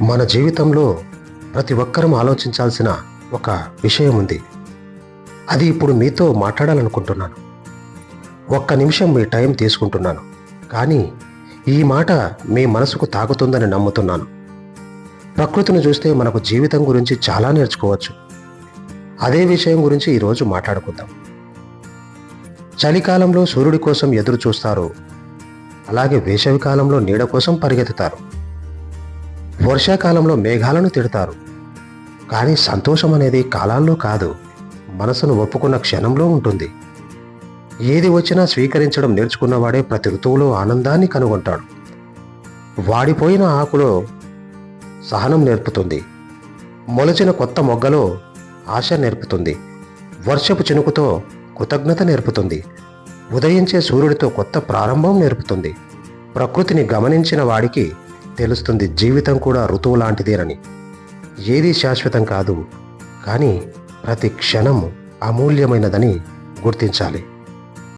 మన జీవితంలో ప్రతి ఒక్కరం ఆలోచించాల్సిన ఒక విషయం ఉంది. అది ఇప్పుడు మీతో మాట్లాడాలనుకుంటున్నాను. ఒక్క నిమిషం మీ టైం తీసుకుంటున్నాను, కానీ ఈ మాట మీ మనసుకు తాకుతుందని నమ్ముతున్నాను. ప్రకృతిని చూస్తే మనకు జీవితం గురించి చాలా నేర్చుకోవచ్చు. అదే విషయం గురించి ఈరోజు మాట్లాడుకుందాం. చలికాలంలో సూర్యుడి కోసం ఎదురు చూస్తారు, అలాగే వేసవికాలంలో నీడ కోసం పరిగెత్తుతారు. వర్షాకాలంలో మేఘాలను తిడతారు, కానీ సంతోషం అనేది కాలాల్లో కాదు, మనసును ఒప్పుకున్న క్షణంలో ఉంటుంది. ఏది వచ్చినా స్వీకరించడం నేర్చుకున్నవాడే ప్రతి ఋతువులో ఆనందాన్ని కనుగొంటాడు. వాడిపోయిన ఆకులో సహనం నేర్పుతుంది, మొలచిన కొత్త మొగ్గలో ఆశ నేర్పుతుంది, వర్షపు చినుకుతో కృతజ్ఞత నేర్పుతుంది, ఉదయించే సూర్యుడితో కొత్త ప్రారంభం నేర్పుతుంది. ప్రకృతిని గమనించిన వాడికి తెలుస్తుంది జీవితం కూడా ఋతువు లాంటిదేనని. ఏదీ శాశ్వతం కాదు, కానీ ప్రతి క్షణం అమూల్యమైనదని గుర్తించాలి.